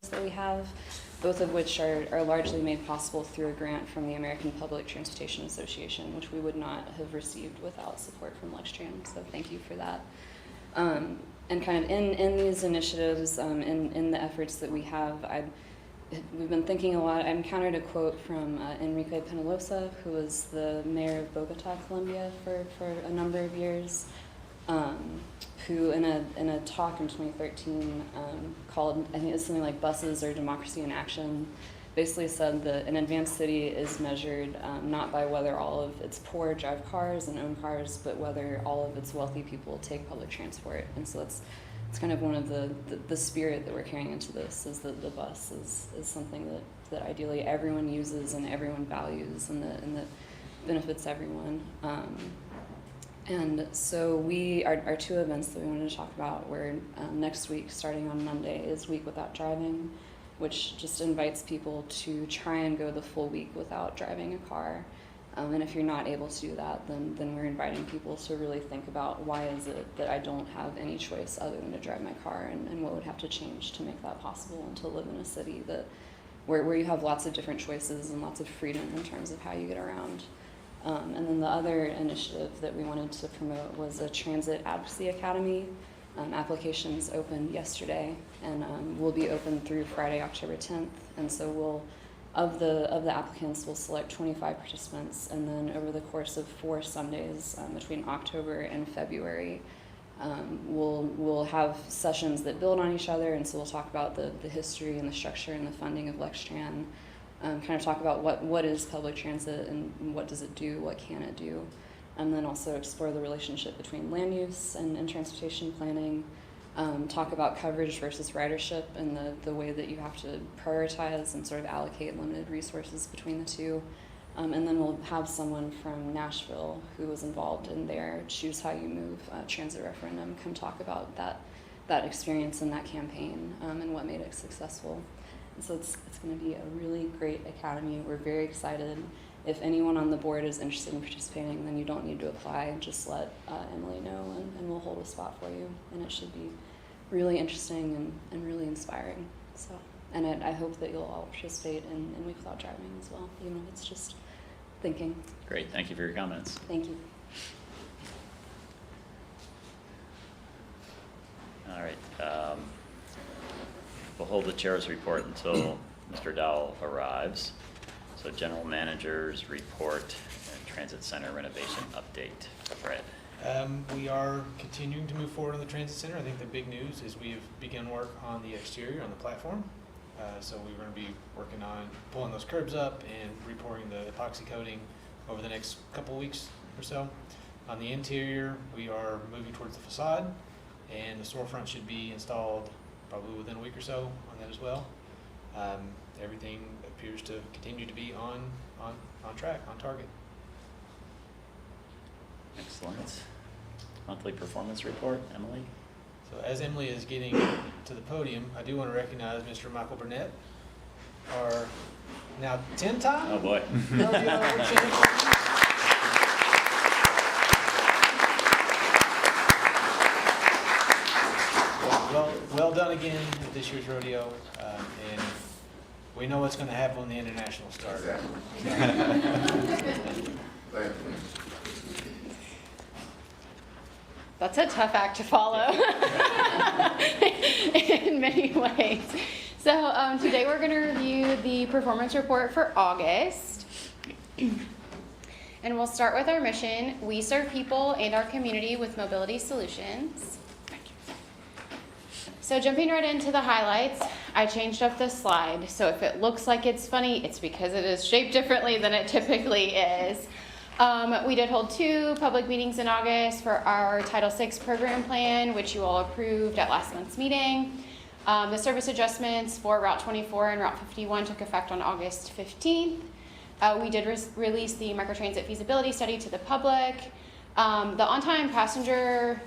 that we have, both of which are largely made possible through a grant from the American Public Transportation Association, which we would not have received without support from Lextran, so thank you for that. And kind of in these initiatives, in the efforts that we have, we've been thinking a lot. I encountered a quote from Enrique Peñalosa, who was the mayor of Bogota, Colombia for a number of years, who in a talk in 2013 called, I think it's something like Buses or Democracy in Action, basically said that an advanced city is measured not by whether all of its poor drive cars and own cars, but whether all of its wealthy people take public transport. And so it's kind of one of the spirit that we're carrying into this, is that the bus is something that ideally everyone uses and everyone values, and that benefits everyone. And so our two events that we wanted to talk about were next week, starting on Monday, is Week Without Driving, which just invites people to try and go the full week without driving a car. And if you're not able to do that, then we're inviting people to really think about, why is it that I don't have any choice other than to drive my car, and what would have to change to make that possible, and to live in a city where you have lots of different choices and lots of freedom in terms of how you get around. And then the other initiative that we wanted to promote was a Transit Advocacy Academy. Applications opened yesterday, and will be open through Friday, October 10th. And so of the applicants, we'll select 25 participants, and then over the course of 4 Sundays between October and February, we'll have sessions that build on each other. And so we'll talk about the history and the structure and the funding of Lextran. Kind of talk about what is public transit and what does it do, what can it do, and then also explore the relationship between land use and transportation planning, talk about coverage versus ridership and the way that you have to prioritize and sort of allocate limited resources between the two. And then we'll have someone from Nashville who was involved in their Choose How You Move transit referendum come talk about that experience and that campaign, and what made it successful. So it's going to be a really great academy. We're very excited. If anyone on the board is interested in participating, then you don't need to apply. Just let Emily know, and we'll hold a spot for you. And it should be really interesting and really inspiring. So, and I hope that you'll all participate in Week Without Driving as well, even if it's just thinking. Great. Thank you for your comments. Thank you. All right. We'll hold the chair's report until Mr. Dowell arrives. So general manager's report and transit center renovation update. Fred. We are continuing to move forward on the transit center. I think the big news is we have begun work on the exterior, on the platform. So we're going to be working on pulling those curbs up and repouring the epoxy coating over the next couple of weeks or so. On the interior, we are moving towards the facade, and the storefront should be installed probably within a week or so on that as well. Everything appears to continue to be on track, on target. Excellent. Monthly performance report, Emily. So as Emily is getting to the podium, I do want to recognize Mr. Michael Burnett, our now 10-time. Oh boy. Well done again at this year's rodeo, and we know what's going to happen when the international starts. That's a tough act to follow in many ways. So today we're going to review the performance report for August. And we'll start with our mission. We serve people and our community with mobility solutions. So jumping right into the highlights, I changed up this slide. So if it looks like it's funny, it's because it is shaped differently than it typically is. We did hold 2 public meetings in August for our Title VI program plan, which you all approved at last month's meeting. The service adjustments for Route 24 and Route 51 took effect on August 15th. We did release the microtransit feasibility study to the public. The on-time passenger,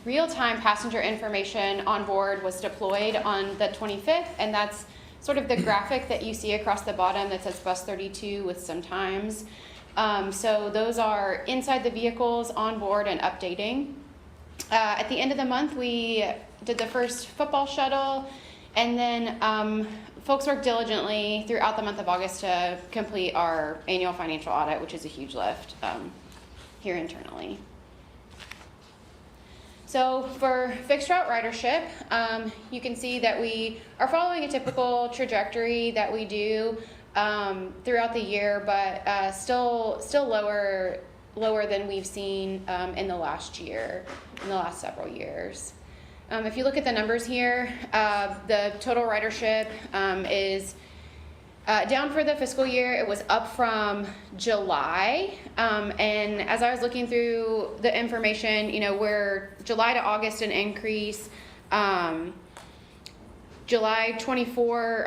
real-time passenger information on board was deployed on the 25th, and that's sort of the graphic that you see across the bottom that says bus 32 with some times. So those are inside the vehicles, on board, and updating. At the end of the month, we did the first football shuttle, And then folks worked diligently throughout the month of August to complete our annual financial audit, which is a huge lift here internally. So for fixed route ridership, you can see that we are following a typical trajectory that we do throughout the year, but still lower than we've seen in the last several years. If you look at the numbers here, the total ridership is down for the fiscal year. It was up from July, and as I was looking through the information, you know, we're July to August an increase. August 24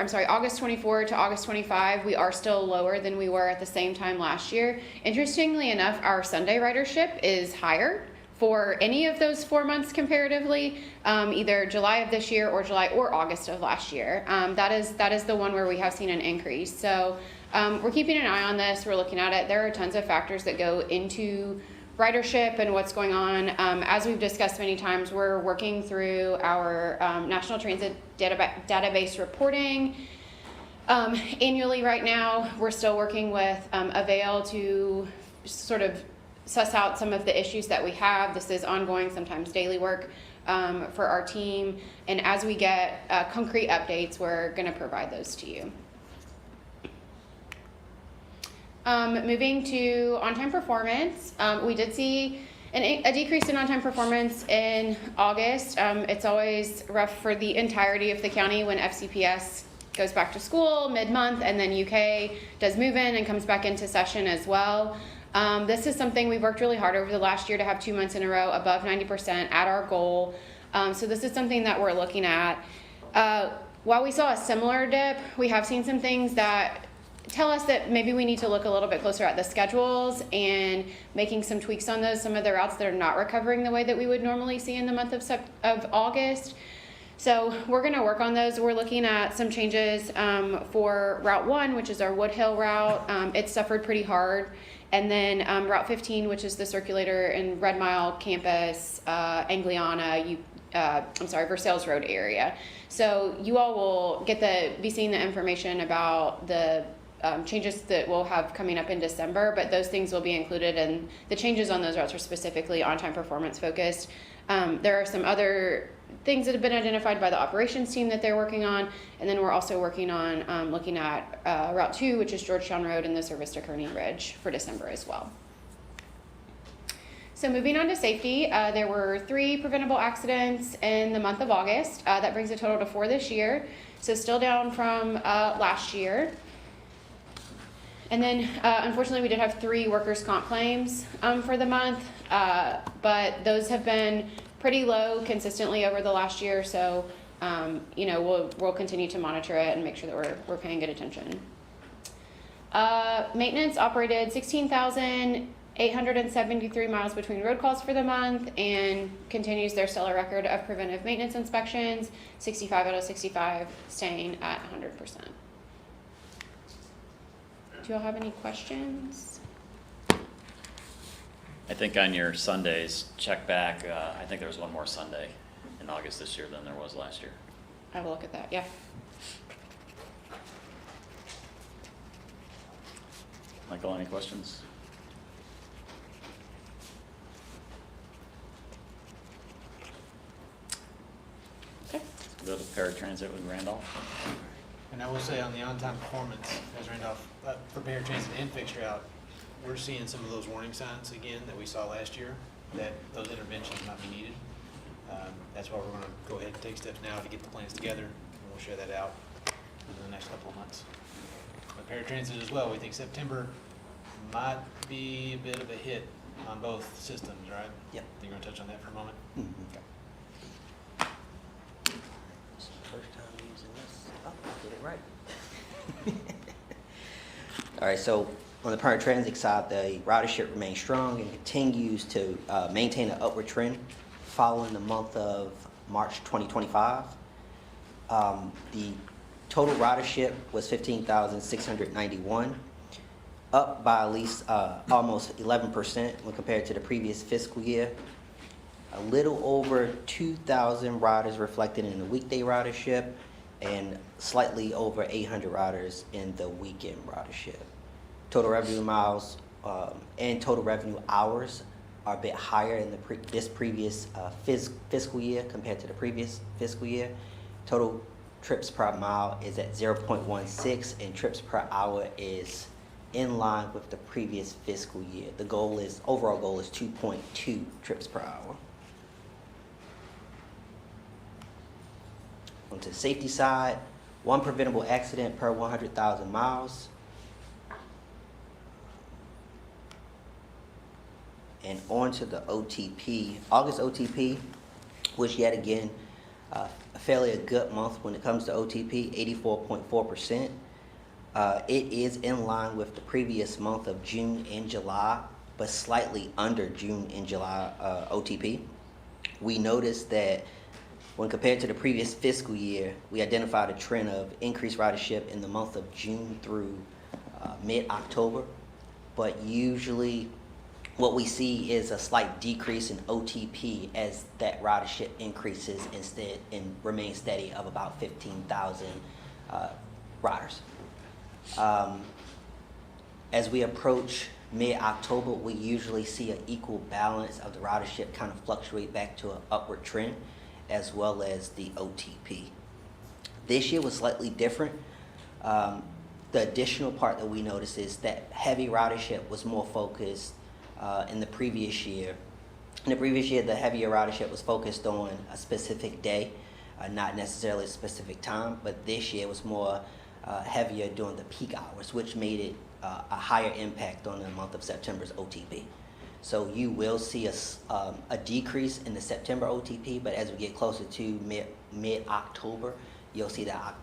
to August 25, we are still lower than we were at the same time last year. Interestingly enough, our Sunday ridership is higher for any of those 4 months comparatively, either July of this year or July or August of last year. That is the one where we have seen an increase. So we're keeping an eye on this. We're looking at it. There are tons of factors that go into ridership and what's going on. As we've discussed many times, we're working through our National Transit Database reporting annually right now. We're still working with Avail to sort of suss out some of the issues that we have. This is ongoing, sometimes daily work for our team. And as we get concrete updates, we're going to provide those to you. Moving to on-time performance, we did see a decrease in on-time performance in August. It's always rough for the entirety of the county when FCPS goes back to school mid-month, and then UK does move in and comes back into session as well. This is something we've worked really hard over the last year to have 2 months in a row above 90% at our goal. So this is something that we're looking at. While we saw a similar dip, we have seen some things that tell us that maybe we need to look a little bit closer at the schedules and making some tweaks on those, some of the routes that are not recovering the way that we would normally see in the month of August. So we're going to work on those. We're looking at some changes for Route 1, which is our Woodhill route. It suffered pretty hard. And then Route 15, which is the circulator in Red Mile Campus, Angliana, Versailles Road area. So you all will be seeing the information about the changes that we'll have coming up in December, but those things will be included, and the changes on those routes are specifically on-time performance focused. There are some other things that have been identified by the operations team that they're working on, and then we're also working on looking at Route 2, which is Georgetown Road, and the service to Kearney Ridge for December as well. So moving on to safety, there were 3 preventable accidents in the month of August. That brings a total to 4 this year, so still down from last year. And then, unfortunately, we did have 3 workers' comp claims for the month, but those have been pretty low consistently over the last year. So, we'll continue to monitor it and make sure that we're paying good attention. Maintenance operated 16,873 miles between road calls for the month and continues their stellar record of preventive maintenance inspections, 65 out of 65 staying at 100%. Do you all have any questions? I think on your Sundays, check back, I think there was one more Sunday in August this year than there was last year. I will look at that, yeah. Michael, any questions? Okay. Go to paratransit with Randolph. And I will say on the on-time performance, as Randolph, for paratransit and fixed route, we're seeing some of those warning signs again that we saw last year, that those interventions might be needed. That's why we're going to go ahead and take steps now to get the plans together, and we'll share that out in the next couple of months. But paratransit as well, we think September might be a bit of a hit on both systems, right? Yep. You're going to touch on that for a moment? Mm-hmm. Okay. This is the first time using this. Oh, I did it right. All right, so on the paratransit side, the ridership remains strong and continues to maintain an upward trend following the month of March 2025. The total ridership was 15,691, up by at least almost 11% when compared to the previous fiscal year. A little over 2,000 riders reflected in the weekday ridership and slightly over 800 riders in the weekend ridership. Total revenue miles and total revenue hours are a bit higher in this previous fiscal year compared to the previous fiscal year. Total trips per mile is at 0.16, and trips per hour is in line with the previous fiscal year. The overall goal is 2.2 trips per hour. On to the safety side, 1 preventable accident per 100,000 miles. And on to the OTP. August OTP was yet again a fairly good month when it comes to OTP, 84.4%. It is in line with the previous month of June and July, but slightly under June and July OTP. We noticed that when compared to the previous fiscal year, we identified a trend of increased ridership in the month of June through mid-October, but usually what we see is a slight decrease in OTP as that ridership increases instead and remains steady of about 15,000 riders. As we approach mid-October, we usually see an equal balance of the ridership kind of fluctuate back to an upward trend, as well as the OTP. This year was slightly different. The additional part that we noticed is that heavy ridership was more focused in the previous year. In the previous year, the heavier ridership was focused on a specific day, not necessarily a specific time, but this year was more heavier during the peak hours, which made it a higher impact on the month of September's OTP. So you will see a decrease in the September OTP, but as we get closer to mid-October, you'll see that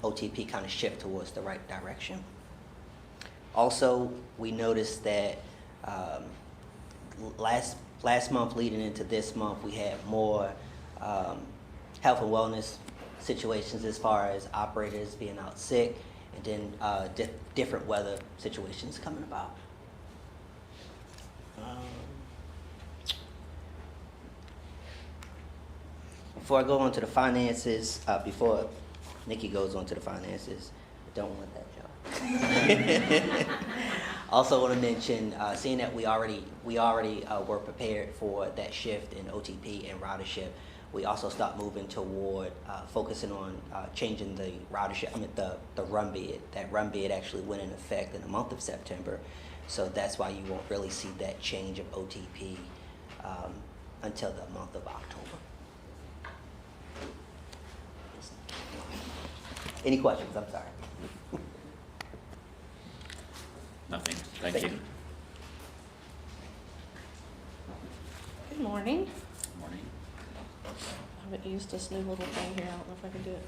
OTP kind of shift towards the right direction. Also, we noticed that last month leading into this month, we had more health and wellness situations as far as operators being out sick, and then different weather situations coming about. Before I go on to the finances, before Nikki goes on to the finances, I don't want that job. Also want to mention, seeing that we already were prepared for that shift in OTP and ridership, we also stopped moving toward focusing on changing the ridership. The run bid. That run bid actually went in effect in the month of September, so that's why you won't really see that change of OTP until the month of October. Any questions? I'm sorry. Nothing. Thank you. Good morning. Good morning. I haven't used this new little thing here. I don't know if I can do it.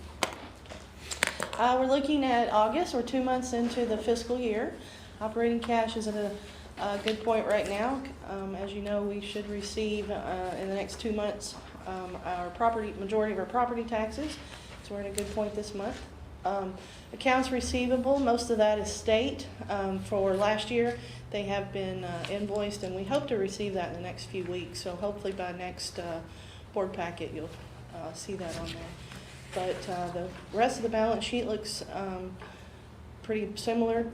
We're looking at August. We're 2 months into the fiscal year. Operating cash is at a good point right now. As you know, we should receive in the next 2 months majority of our property taxes. So we're at a good point this month. Accounts receivable, most of that is state. For last year, they have been invoiced, and we hope to receive that in the next few weeks. So hopefully by next board packet, you'll see that on there. But the rest of the balance sheet looks pretty similar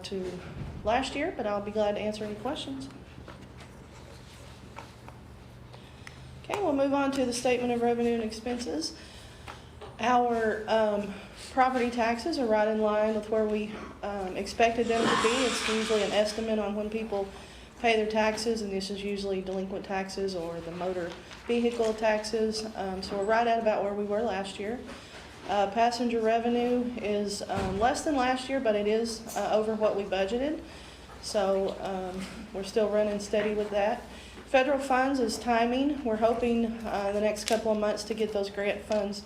to last year, but I'll be glad to answer any questions. Okay, we'll move on to the statement of revenue and expenses. Our property taxes are right in line with where we expected them to be. It's usually an estimate on when people pay their taxes, and this is usually delinquent taxes or the motor vehicle taxes. So we're right at about where we were last year. Passenger revenue is less than last year, but it is over what we budgeted. So we're still running steady with that. Federal funds is timing. We're hoping the next couple of months to get those grant funds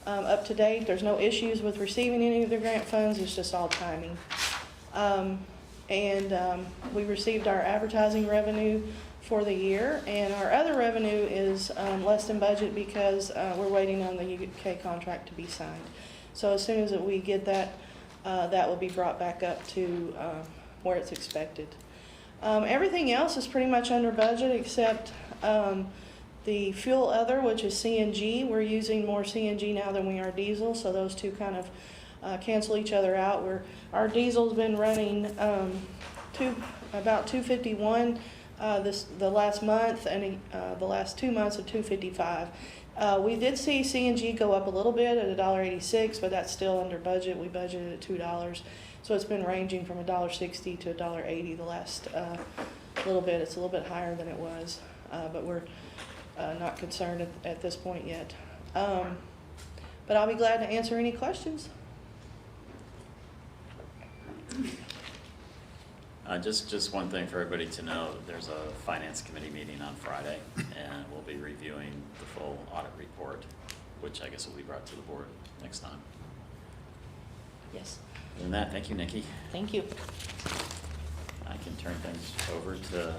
up to date. There's no issues with receiving any of the grant funds. It's just all timing. We received our advertising revenue for the year, and our other revenue is less than budget because we're waiting on the UK contract to be signed. So as soon as we get that, that will be brought back up to where it's expected. Everything else is pretty much under budget except The fuel other, which is CNG, we're using more CNG now than we are diesel, so those two kind of cancel each other out. Our diesel's been running about 251 the last month, and the last 2 months of 255. We did see CNG go up a little bit at $1.86, but that's still under budget. We budgeted at $2, so it's been ranging from $1.60 to $1.80 the last little bit. It's a little bit higher than it was, but we're not concerned at this point yet. But I'll be glad to answer any questions. Just one thing for everybody to know, there's a finance committee meeting on Friday, and we'll be reviewing the full audit report, which I guess will be brought to the board next time. Yes. Other than that, thank you, Nikki. Thank you. I can turn things over to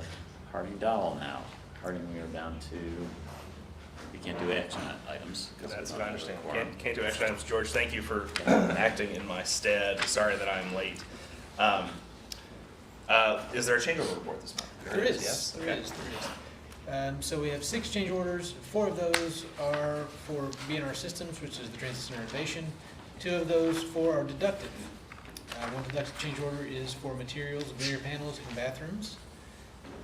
Harding Dowell now. Harding, we are down to, we can't do action items. 'Cause we That's don't what I have a understand. quorum. Can't do action items. George, thank you for acting in my stead. Sorry that I'm late. Is there a change order report this month? There is, Yes? there Okay. is. So we have 6 change orders. 4 of those are for BNR Systems, which is the Transit Center Innovation. 2 of those 4 are deducted. One deducted change order is for materials, veneer panels, and bathrooms.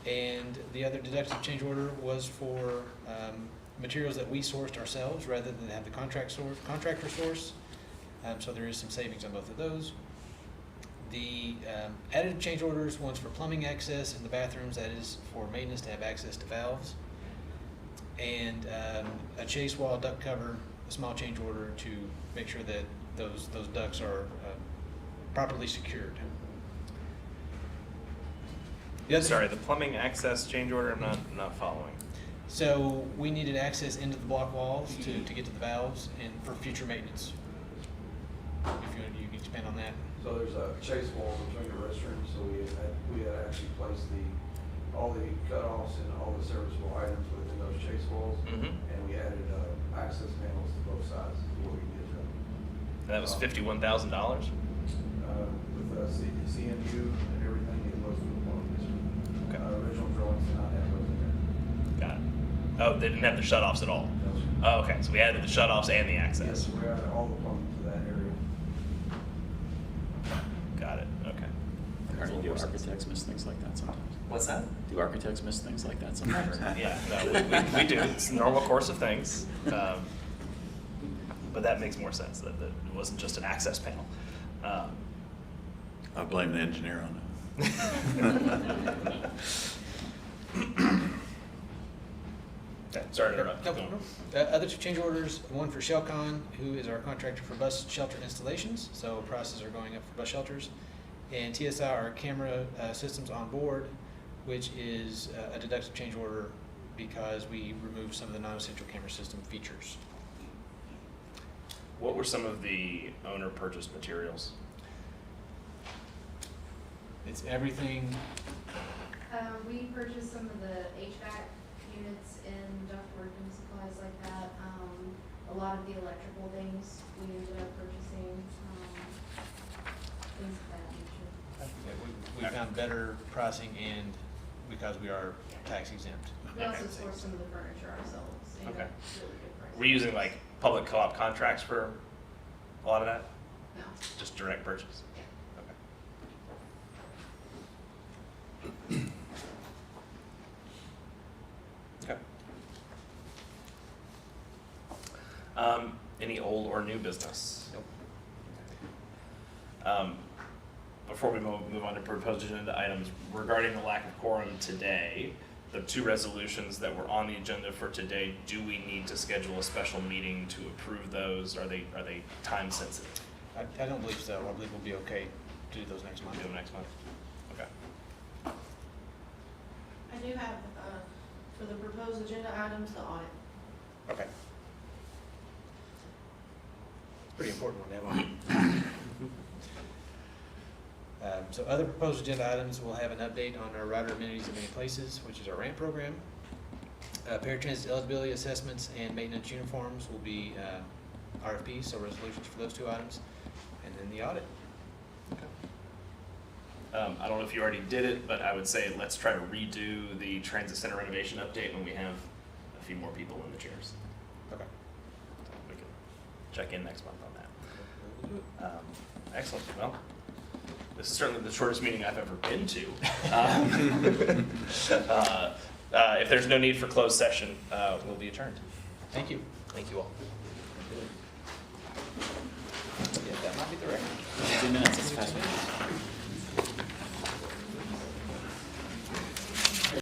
And the other deducted change order was for materials that we sourced ourselves rather than have the contractor source. So there is some savings on both of those. The additive change orders, one's for plumbing access in the bathrooms, that is for maintenance to have access to valves. And a chase wall duct cover, a small change order to make sure that those ducts are properly secured. Sorry, the plumbing access change order, I'm not following. So we needed access into the block walls to get to the valves and for future maintenance. If you can expand on that. So there's a chase wall between the restrooms, so we had actually placed all the cutoffs and all the serviceable items within those chase walls. Mm-hmm. And we added access panels to both sides where we did them. And that was $51,000? With the CMU and everything, it was for the plumbing district. Okay. Original drawings did not have those in there. Got it. Oh, they didn't have the shutoffs at all? Those- Oh, okay, so we added the shutoffs and the access. Yes, we added all the plumbing to that area. Got it, okay. Harding, do architects miss things like that sometimes? What's that? Do architects miss things like that sometimes? Yeah, no, we do. It's the normal course of things. But that makes more sense, that it wasn't just an access panel. I blame the engineer on Okay, sorry to interrupt. No. Other 2 change orders, one for Shelcon, who is our contractor for bus shelter installations, so prices are going up for bus shelters. And TSI, our camera systems on board, which is a deductive change order because we removed some of the non-essential camera system features. What were some of the owner purchased materials? It's everything. We purchased some of the HVAC units and ductwork and supplies like that. A lot of the electrical things we ended up purchasing, things of that nature. We found better pricing and because we are tax exempt. We also sourced some of the furniture ourselves and Okay. got really good prices. Were you using like public co-op contracts for a lot of that? No. Just direct purchase? Okay. Okay. Any old or new business? Nope. Before we move on to proposed agenda items, regarding the lack of quorum today, the 2 resolutions that were on the agenda for today, do we need to schedule a special meeting to approve those? Are they time sensitive? I don't believe so. I believe we'll be okay to do those next month. Do them next month? Okay. I do have, for the proposed agenda items, the audit. Okay. Pretty important one, that one. So other proposed agenda items, we'll have an update on our rider amenities in many places, which is our ramp program. Paratransit eligibility assessments and maintenance uniforms will be RFPs, so resolutions for those 2 items. And then the audit. I don't know if you already did it, but I would say let's try to redo the transit center renovation update when we have a few more people in the chairs. Okay. So we can check in next month on that. Excellent. Well, this is certainly the shortest meeting I've ever been to. If there's no need for closed session, we'll be adjourned. Thank you. Thank you all. Yeah, that might be the record. 2 minutes, it's fast.